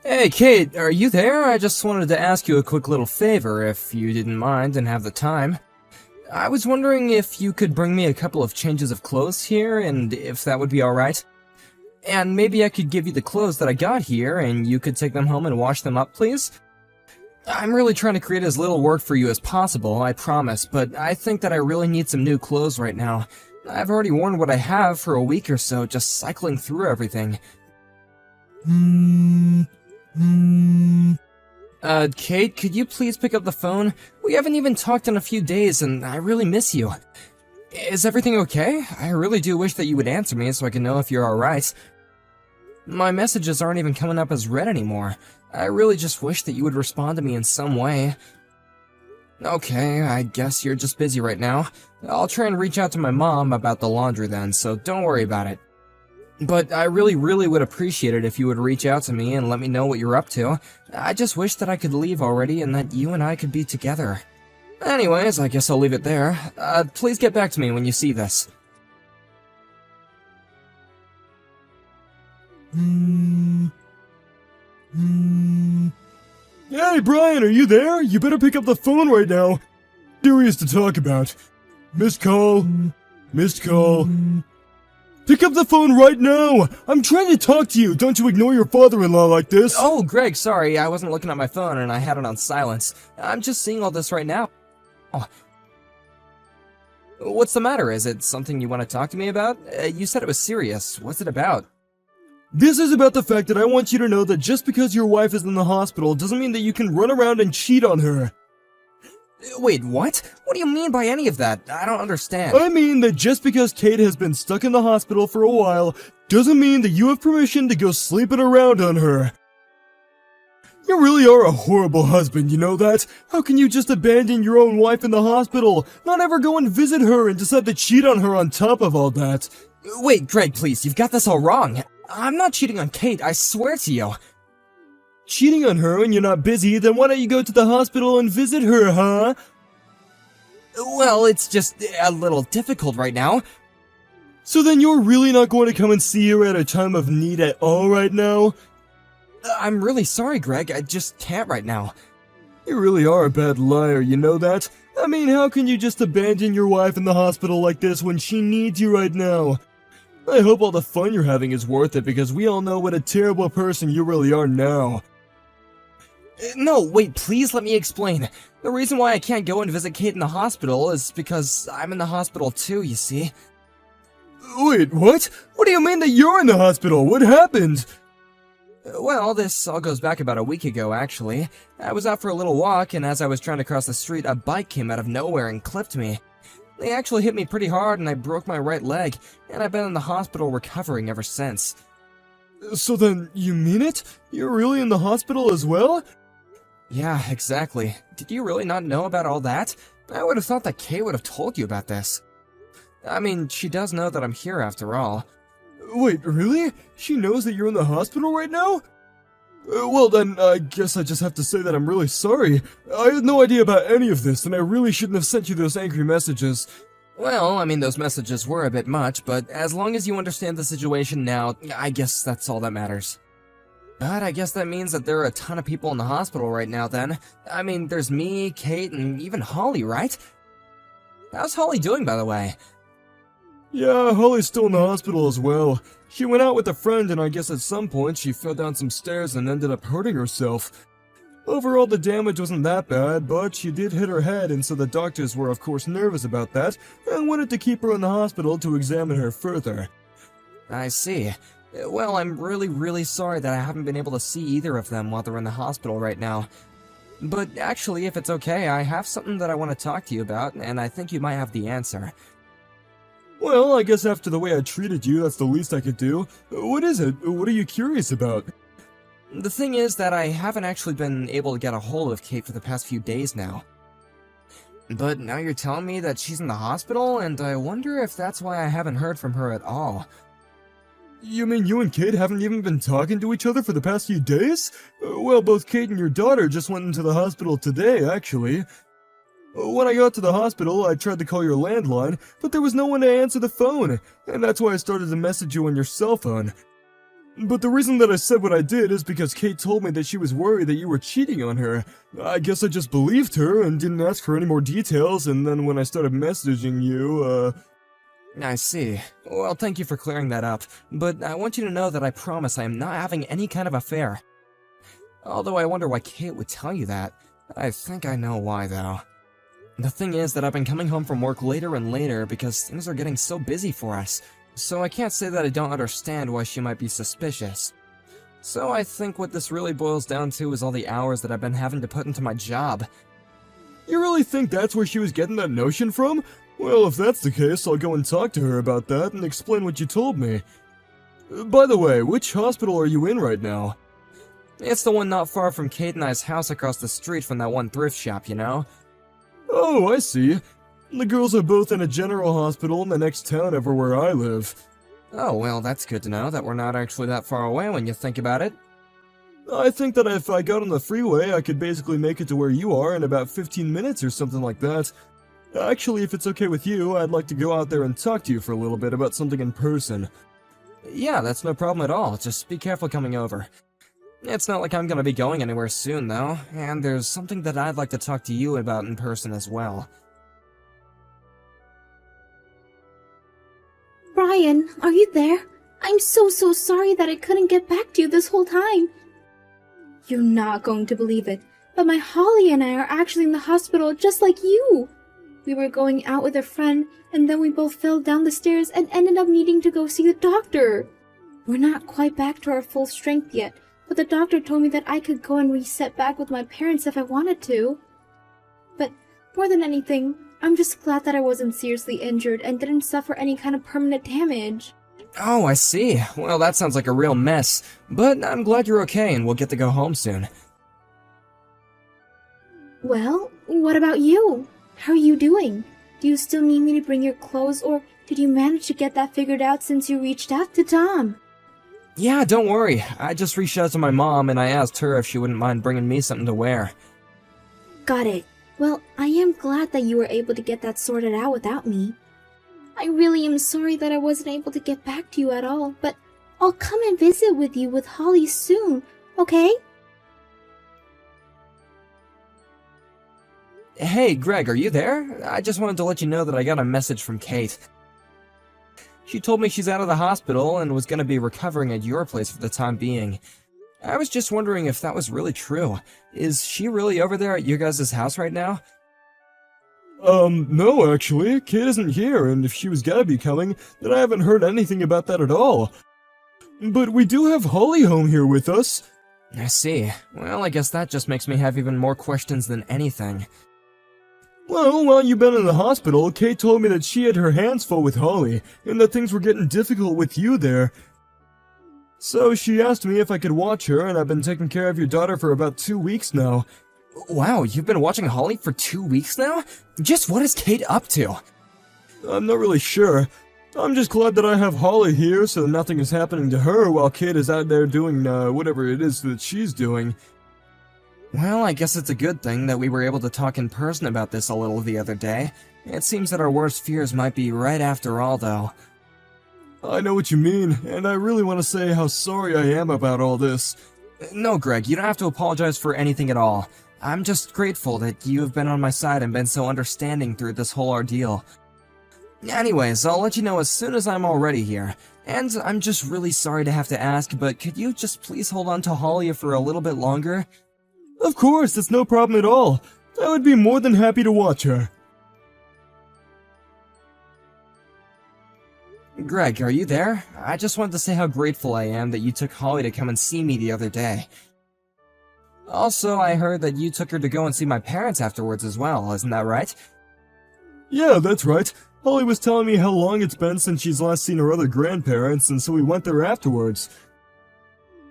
Hey, Kate, are you there? I just wanted to ask you a quick little favor, if you didn't mind and have the time. I was wondering if you could bring me a couple of changes of clothes here, and if that would be alright. And maybe I could give you the clothes that I got here, and you could take them home and wash them up, please? I'm really trying to create as little work for you as possible, I promise, but I think that I really need some new clothes right now. I've already worn what I have for a week or so, just cycling through everything. Kate, could you please pick up the phone? We haven't even talked in a few days, and I really miss you. Is everything okay? I really do wish that you would answer me so I can know if you're alright. My messages aren't even coming up as read anymore. I really just wish that you would respond to me in some way. Okay, I guess you're just busy right now. I'll try and reach out to my mom about the laundry then, so don't worry about it. But I really would appreciate it if you would reach out to me and let me know what you're up to. I just wish that I could leave already and that you and I could be together. Anyways, I guess I'll leave it there. Please get back to me when you see this. Hey, Brian, are you there? You better pick up the phone right now. Serious to talk about. Missed call. Missed call. Pick up the phone right now! I'm trying to talk to you! Don't you ignore your father-in-law like this! Oh, Greg, sorry, I wasn't looking at my phone and I had it on silence. I'm just seeing all this right now. Oh. What's the matter? Is it something you want to talk to me about? You said it was serious. What's it about? This is about the fact that I want you to know that just because your wife is in the hospital doesn't mean that you can run around and cheat on her. Wait, what? What do you mean by any of that? I don't understand. I mean that just because Kate has been stuck in the hospital for a while doesn't mean that you have permission to go sleeping around on her. You really are a horrible husband, you know that? How can you just abandon your own wife in the hospital, not ever go and visit her and decide to cheat on her on top of all that? Wait, Greg, please, you've got this all wrong. I'm not cheating on Kate, I swear to you. Cheating on her when you're not busy, then why don't you go to the hospital and visit her, huh? Well, it's just a little difficult right now. So then you're really not going to come and see her at a time of need at all right now? I'm really sorry, Greg, I just can't right now. You really are a bad liar, you know that? I mean, how can you just abandon your wife in the hospital like this when she needs you right now? I hope all the fun you're having is worth it because we all know what a terrible person you really are now. No, wait, please let me explain. The reason why I can't go and visit Kate in the hospital is because I'm in the hospital too, you see. Wait, what? What do you mean that you're in the hospital? What happened? Well, this all goes back about a week ago, actually. I was out for a little walk, and as I was trying to cross the street, a bike came out of nowhere and clipped me. They actually hit me pretty hard, and I broke my right leg, and I've been in the hospital recovering ever since. So then, you mean it? You're really in the hospital as well? Yeah, exactly. Did you really not know about all that? I would have thought that Kay would have told you about this. I mean, she does know that I'm here after all. Wait, really? She knows that you're in the hospital right now? Well then, I guess I just have to say that I'm really sorry. I had no idea about any of this, and I really shouldn't have sent you those angry messages. Well, I mean, those messages were a bit much, but as long as you understand the situation now, I guess that's all that matters. But I guess that means that there are a ton of people in the hospital right now then. I mean, there's me, Kate, and even Holly, right? How's Holly doing, by the way? Yeah, Holly's still in the hospital as well. She went out with a friend and I guess at some point she fell down some stairs and ended up hurting herself. Overall, the damage wasn't that bad, but she did hit her head, and so the doctors were of course nervous about that and wanted to keep her in the hospital to examine her further. I see. Well, I'm really sorry that I haven't been able to see either of them while they're in the hospital right now. But actually, if it's okay, I have something that I want to talk to you about, and I think you might have the answer. Well, I guess after the way I treated you, that's the least I could do. What is it? What are you curious about? The thing is that I haven't actually been able to get a hold of Kate for the past few days now. But now you're telling me that she's in the hospital, and I wonder if that's why I haven't heard from her at all. You mean you and Kate haven't even been talking to each other for the past few days? Well, both Kate and your daughter just went into the hospital today, actually. When I got to the hospital, I tried to call your landline, but there was no one to answer the phone, and that's why I started to message you on your cell phone. But the reason that I said what I did is because Kate told me that she was worried that you were cheating on her. I guess I just believed her and didn't ask for any more details, and then when I started messaging you, I see. Well, thank you for clearing that up, but I want you to know that I promise I am not having any kind of affair. Although I wonder why Kate would tell you that. I think I know why, though. The thing is that I've been coming home from work later and later because things are getting so busy for us, so I can't say that I don't understand why she might be suspicious. So I think what this really boils down to is all the hours that I've been having to put into my job. You really think that's where she was getting that notion from? Well, if that's the case, I'll go and talk to her about that and explain what you told me. By the way, which hospital are you in right now? It's the one not far from Kate and I's house across the street from that one thrift shop, you know? Oh, I see. The girls are both in a general hospital in the next town over where I live. Oh, well, that's good to know that we're not actually that far away when you think about it. I think that if I got on the freeway, I could basically make it to where you are in about 15 minutes or something like that. Actually, if it's okay with you, I'd like to go out there and talk to you for a little bit about something in person. Yeah, that's no problem at all. Just be careful coming over. It's not like I'm gonna be going anywhere soon, though, and there's something that I'd like to talk to you about in person as well. Brian, are you there? I'm so sorry that I couldn't get back to you this whole time. You're not going to believe it, but my Holly and I are actually in the hospital just like you. We were going out with a friend, and then we both fell down the stairs and ended up needing to go see the doctor. We're not quite back to our full strength yet, but the doctor told me that I could go and reset back with my parents if I wanted to. But more than anything, I'm just glad that I wasn't seriously injured and didn't suffer any kind of permanent damage. Oh, I see. Well, that sounds like a real mess, but I'm glad you're okay and we'll get to go home soon. Well, what about you? How are you doing? Do you still need me to bring your clothes, or did you manage to get that figured out since you reached out to Tom? Yeah, don't worry. I just reached out to my mom and I asked her if she wouldn't mind bringing me something to wear. Got it. Well, I am glad that you were able to get that sorted out without me. I really am sorry that I wasn't able to get back to you at all, but I'll come and visit with you with Holly soon, okay? Hey, Greg, are you there? I just wanted to let you know that I got a message from Kate. She told me she's out of the hospital and was gonna be recovering at your place for the time being. I was just wondering if that was really true. Is she really over there at your guys' house right now? No, actually. Kate isn't here, and if she was gonna be coming, then I haven't heard anything about that at all. But we do have Holly home here with us. I see. Well, I guess that just makes me have even more questions than anything. Well, while you've been in the hospital, Kate told me that she had her hands full with Holly, and that things were getting difficult with you there. So she asked me if I could watch her, and I've been taking care of your daughter for about 2 weeks now. Wow, you've been watching Holly for 2 weeks now? Just what is Kate up to? I'm not really sure. I'm just glad that I have Holly here so nothing is happening to her while Kate is out there doing, whatever it is that she's doing. Well, I guess it's a good thing that we were able to talk in person about this a little the other day. It seems that our worst fears might be right after all, though. I know what you mean, and I really want to say how sorry I am about all this. No, Greg, you don't have to apologize for anything at all. I'm just grateful that you have been on my side and been so understanding through this whole ordeal. Anyways, I'll let you know as soon as I'm all ready here. And I'm just really sorry to have to ask, but could you just please hold on to Holly for a little bit longer? Of course, it's no problem at all. I would be more than happy to watch her. Greg, are you there? I just wanted to say how grateful I am that you took Holly to come and see me the other day. Also, I heard that you took her to go and see my parents afterwards as well, isn't that right? Yeah, that's right. Holly was telling me how long it's been since she's last seen her other grandparents, and so we went there afterwards.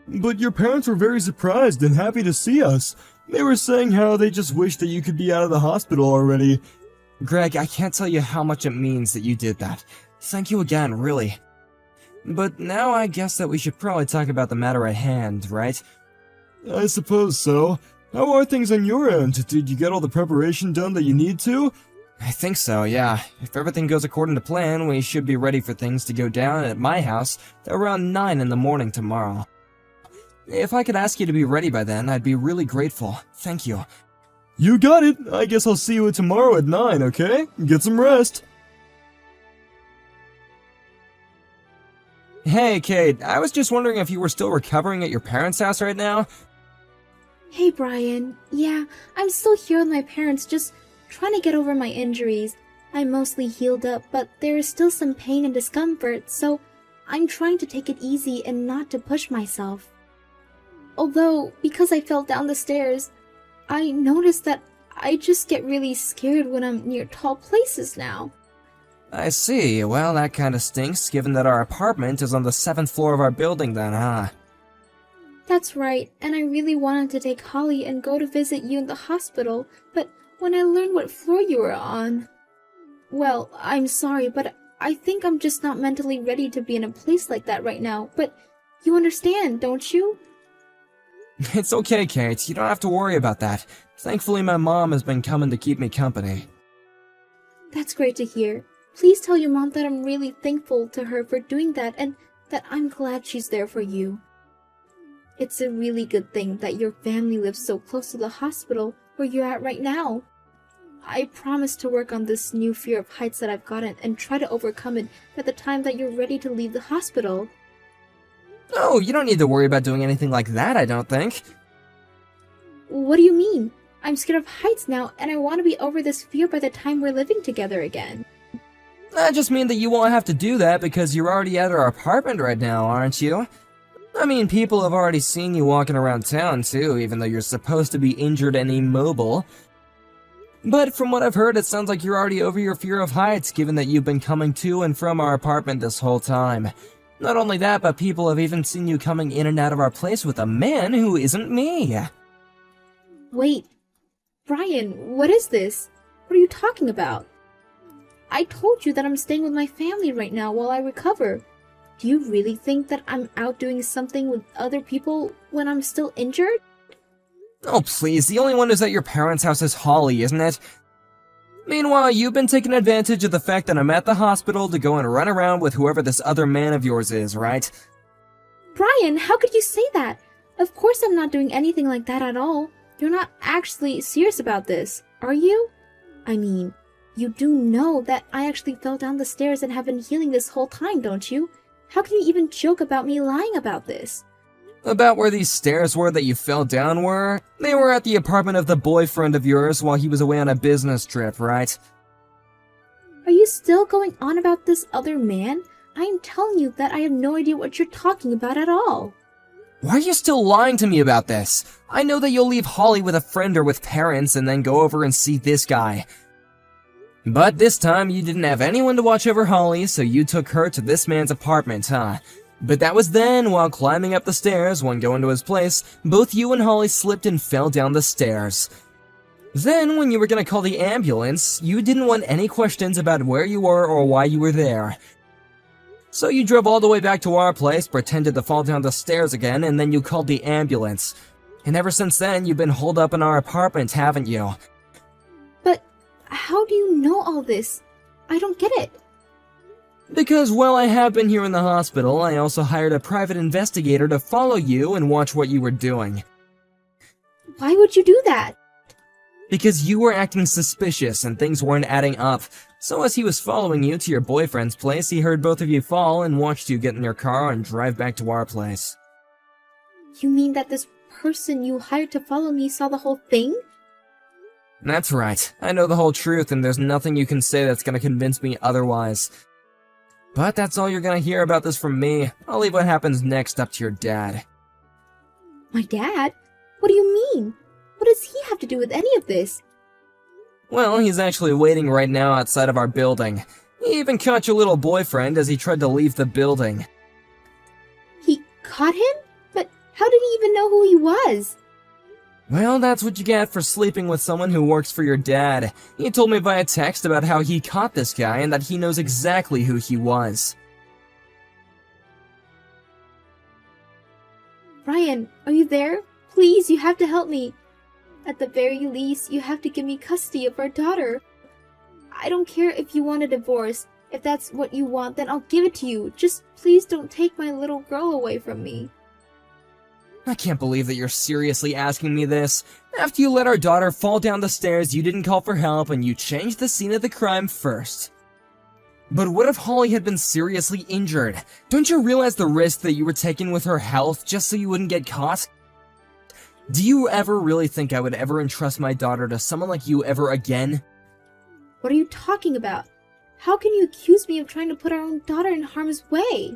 But your parents were very surprised and happy to see us. They were saying how they just wish that you could be out of the hospital already. Greg, I can't tell you how much it means that you did that. Thank you again, really. But now I guess that we should probably talk about the matter at hand, right? I suppose so. How are things on your end? Did you get all the preparation done that you need to? I think so, yeah. If everything goes according to plan, we should be ready for things to go down at my house around 9 in the morning tomorrow. If I could ask you to be ready by then, I'd be really grateful. Thank you. You got it. I guess I'll see you tomorrow at 9, okay? Get some rest. Hey, Kate, I was just wondering if you were still recovering at your parents' house right now? Hey, Brian. Yeah, I'm still here with my parents, just trying to get over my injuries. I'm mostly healed up, but there is still some pain and discomfort, so I'm trying to take it easy and not to push myself. Although, because I fell down the stairs, I noticed that I just get really scared when I'm near tall places now. I see. Well, that kinda stinks, given that our apartment is on the 7th floor of our building then, huh? That's right, and I really wanted to take Holly and go to visit you in the hospital, but when I learned what floor you were on... Well, I'm sorry, but I think I'm just not mentally ready to be in a place like that right now, but you understand, don't you? It's okay, Kate. You don't have to worry about that. Thankfully, my mom has been coming to keep me company. That's great to hear. Please tell your mom that I'm really thankful to her for doing that and that I'm glad she's there for you. It's a really good thing that your family lives so close to the hospital where you're at right now. I promise to work on this new fear of heights that I've gotten and try to overcome it by the time that you're ready to leave the hospital. Oh, you don't need to worry about doing anything like that, I don't think. What do you mean? I'm scared of heights now, and I want to be over this fear by the time we're living together again. I just mean that you won't have to do that because you're already at our apartment right now, aren't you? I mean, people have already seen you walking around town too, even though you're supposed to be injured and immobile. But from what I've heard, it sounds like you're already over your fear of heights, given that you've been coming to and from our apartment this whole time. Not only that, but people have even seen you coming in and out of our place with a man who isn't me. Wait, Brian, what is this? What are you talking about? I told you that I'm staying with my family right now while I recover. Do you really think that I'm out doing something with other people when I'm still injured? Oh please, the only one who's at your parents' house is Holly, isn't it? Meanwhile, you've been taking advantage of the fact that I'm at the hospital to go and run around with whoever this other man of yours is, right? Brian, how could you say that? Of course I'm not doing anything like that at all. You're not actually serious about this, are you? I mean, you do know that I actually fell down the stairs and have been healing this whole time, don't you? How can you even joke about me lying about this? About where these stairs were that you fell down were? They were at the apartment of the boyfriend of yours while he was away on a business trip, right? Are you still going on about this other man? I'm telling you that I have no idea what you're talking about at all. Why are you still lying to me about this? I know that you'll leave Holly with a friend or with parents and then go over and see this guy. But this time you didn't have anyone to watch over Holly, so you took her to this man's apartment, huh? But that was then, while climbing up the stairs, when going to his place, both you and Holly slipped and fell down the stairs. Then, when you were gonna call the ambulance, you didn't want any questions about where you were or why you were there. So you drove all the way back to our place, pretended to fall down the stairs again, and then you called the ambulance. And ever since then, you've been holed up in our apartment, haven't you? But how do you know all this? I don't get it. Because while I have been here in the hospital, I also hired a private investigator to follow you and watch what you were doing. Why would you do that? Because you were acting suspicious and things weren't adding up. So as he was following you to your boyfriend's place, he heard both of you fall and watched you get in your car and drive back to our place. You mean that this person you hired to follow me saw the whole thing? That's right. I know the whole truth and there's nothing you can say that's gonna convince me otherwise. But that's all you're gonna hear about this from me. I'll leave what happens next up to your dad. My dad? What do you mean? What does he have to do with any of this? Well, he's actually waiting right now outside of our building. He even caught your little boyfriend as he tried to leave the building. He caught him? But how did he even know who he was? Well, that's what you get for sleeping with someone who works for your dad. He told me via text about how he caught this guy and that he knows exactly who he was. Brian, are you there? Please, you have to help me. At the very least, you have to give me custody of our daughter. I don't care if you want a divorce. If that's what you want, then I'll give it to you. Just please don't take my little girl away from me. I can't believe that you're seriously asking me this. After you let our daughter fall down the stairs, you didn't call for help, and you changed the scene of the crime first. But what if Holly had been seriously injured? Don't you realize the risk that you were taking with her health just so you wouldn't get caught? Do you ever really think I would ever entrust my daughter to someone like you ever again? What are you talking about? How can you accuse me of trying to put our own daughter in harm's way?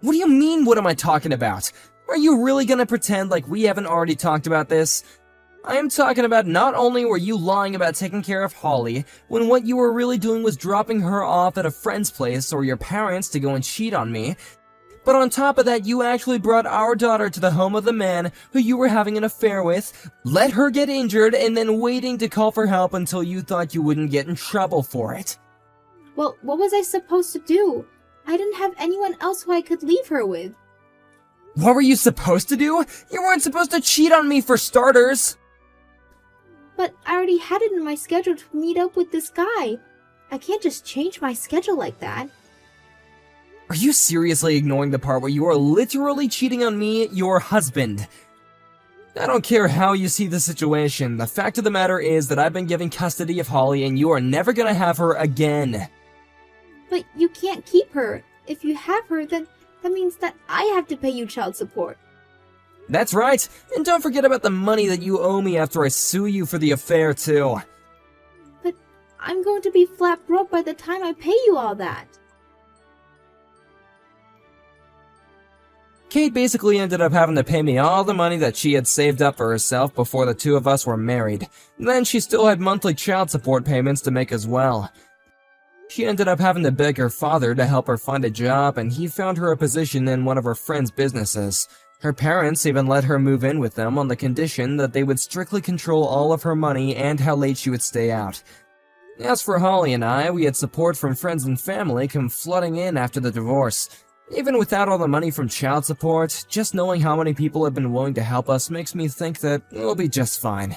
What do you mean, what am I talking about? Are you really gonna pretend like we haven't already talked about this? I am talking about not only were you lying about taking care of Holly, when what you were really doing was dropping her off at a friend's place or your parents to go and cheat on me, but on top of that, you actually brought our daughter to the home of the man who you were having an affair with, let her get injured, and then waiting to call for help until you thought you wouldn't get in trouble for it. Well, what was I supposed to do? I didn't have anyone else who I could leave her with. What were you supposed to do? You weren't supposed to cheat on me for starters! But I already had it in my schedule to meet up with this guy. I can't just change my schedule like that. Are you seriously ignoring the part where you are literally cheating on me, your husband? I don't care how you see the situation, the fact of the matter is that I've been given custody of Holly and you are never gonna have her again. But you can't keep her. If you have her, then that means that I have to pay you child support. That's right, and don't forget about the money that you owe me after I sue you for the affair too. But I'm going to be flat broke by the time I pay you all that. Kate basically ended up having to pay me all the money that she had saved up for herself before the two of us were married. Then she still had monthly child support payments to make as well. She ended up having to beg her father to help her find a job, and he found her a position in one of her friend's businesses. Her parents even let her move in with them on the condition that they would strictly control all of her money and how late she would stay out. As for Holly and I, we had support from friends and family come flooding in after the divorce. Even without all the money from child support, just knowing how many people have been willing to help us makes me think that we'll be just fine.